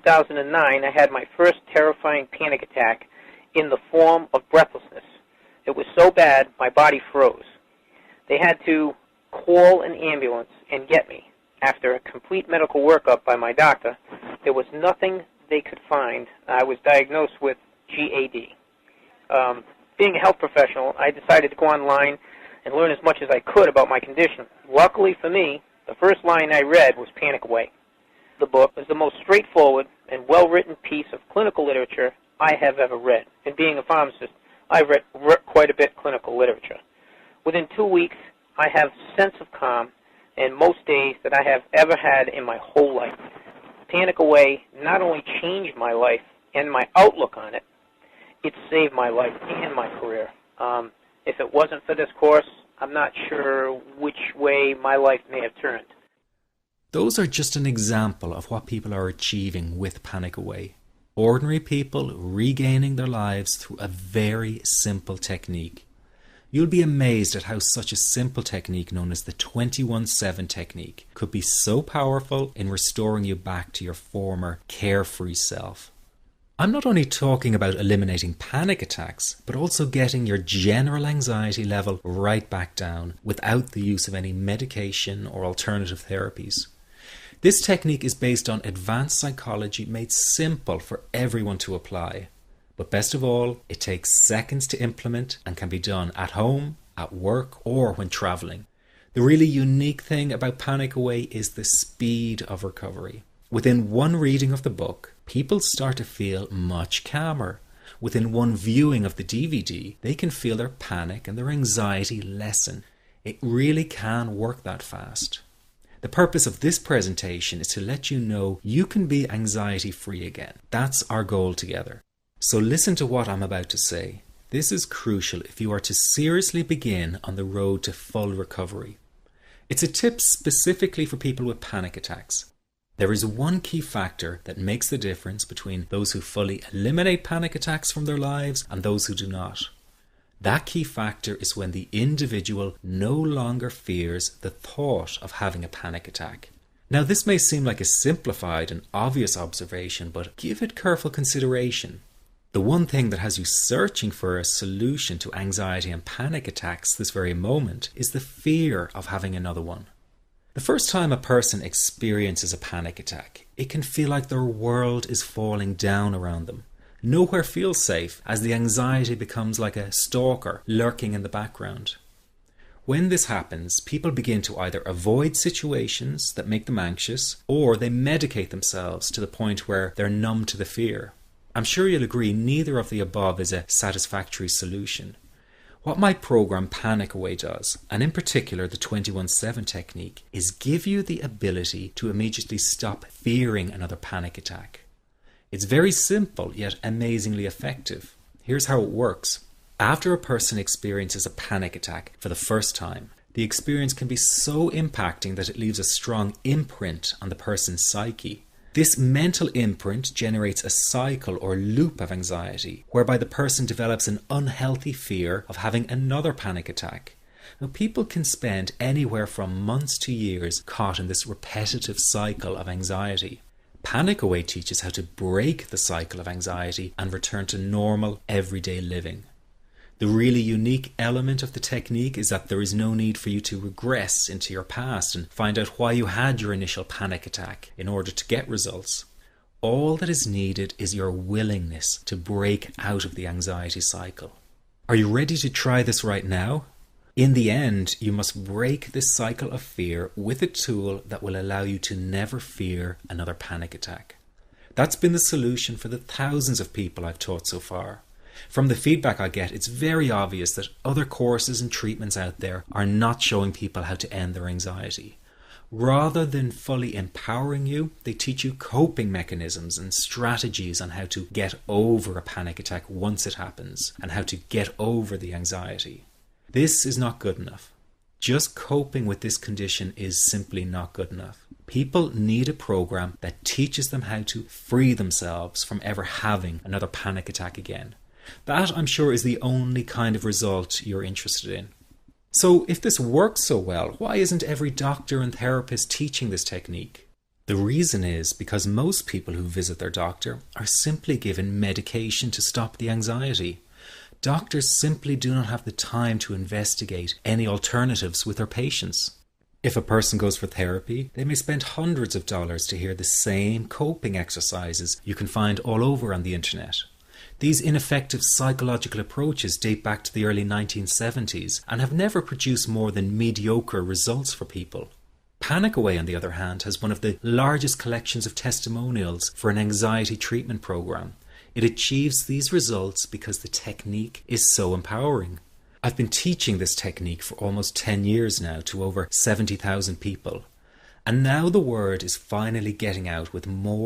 2009, I had my first terrifying panic attack in the form of breathlessness. It was so bad, my body froze. They had to call an ambulance and get me. After a complete medical workup by my doctor, there was nothing they could find. I was diagnosed with GAD. Being a health professional, I decided to go online and learn as much as I could about my condition. Luckily for me, the first line I read was Panic Away. The book is the most straightforward and well-written piece of clinical literature I have ever read. And being a pharmacist, I've read quite a bit of clinical literature. Within 2 weeks, I have a sense of calm and most days that I have ever had in my whole life. Panic Away not only changed my life and my outlook on it, it saved my life and my career. If it wasn't for this course, I'm not sure which way my life may have turned. Those are just an example of what people are achieving with Panic Away. Ordinary people regaining their lives through a very simple technique. You'll be amazed at how such a simple technique known as the 21-7 technique could be so powerful in restoring you back to your former carefree self. I'm not only talking about eliminating panic attacks, but also getting your general anxiety level right back down without the use of any medication or alternative therapies. This technique is based on advanced psychology made simple for everyone to apply. But best of all, it takes seconds to implement and can be done at home, at work, or when traveling. The really unique thing about Panic Away is the speed of recovery. Within one reading of the book, people start to feel much calmer. Within one viewing of the DVD, they can feel their panic and their anxiety lessen. It really can work that fast. The purpose of this presentation is to let you know you can be anxiety-free again. That's our goal together. So listen to what I'm about to say. This is crucial if you are to seriously begin on the road to full recovery. It's a tip specifically for people with panic attacks. There is one key factor that makes the difference between those who fully eliminate panic attacks from their lives and those who do not. That key factor is when the individual no longer fears the thought of having a panic attack. Now, this may seem like a simplified and obvious observation, but give it careful consideration. The one thing that has you searching for a solution to anxiety and panic attacks this very moment is the fear of having another one. The first time a person experiences a panic attack, it can feel like their world is falling down around them. Nowhere feels safe as the anxiety becomes like a stalker lurking in the background. When this happens, people begin to either avoid situations that make them anxious, or they medicate themselves to the point where they're numb to the fear. I'm sure you'll agree neither of the above is a satisfactory solution. What my program Panic Away does, and in particular the 21-7 technique, is give you the ability to immediately stop fearing another panic attack. It's very simple yet amazingly effective. Here's how it works. After a person experiences a panic attack for the first time, the experience can be so impacting that it leaves a strong imprint on the person's psyche. This mental imprint generates a cycle or loop of anxiety, whereby the person develops an unhealthy fear of having another panic attack. Now, people can spend anywhere from months to years caught in this repetitive cycle of anxiety. Panic Away teaches how to break the cycle of anxiety and return to normal, everyday living. The really unique element of the technique is that there is no need for you to regress into your past and find out why you had your initial panic attack in order to get results. All that is needed is your willingness to break out of the anxiety cycle. Are you ready to try this right now? In the end, you must break this cycle of fear with a tool that will allow you to never fear another panic attack. That's been the solution for the thousands of people I've taught so far. From the feedback I get, it's very obvious that other courses and treatments out there are not showing people how to end their anxiety. Rather than fully empowering you, they teach you coping mechanisms and strategies on how to get over a panic attack once it happens and how to get over the anxiety. This is not good enough. Just coping with this condition is simply not good enough. People need a program that teaches them how to free themselves from ever having another panic attack again. That, I'm sure, is the only kind of result you're interested in. So if this works so well, why isn't every doctor and therapist teaching this technique? The reason is because most people who visit their doctor are simply given medication to stop the anxiety. Doctors simply do not have the time to investigate any alternatives with their patients. If a person goes for therapy, they may spend hundreds of dollars to hear the same coping exercises you can find all over on the internet. These ineffective psychological approaches date back to the early 1970s and have never produced more than mediocre results for people. Panic Away, on the other hand, has one of the largest collections of testimonials for an anxiety treatment program. It achieves these results because the technique is so empowering. I've been teaching this technique for almost 10 years now to over 70,000 people. And now the word is finally getting out with more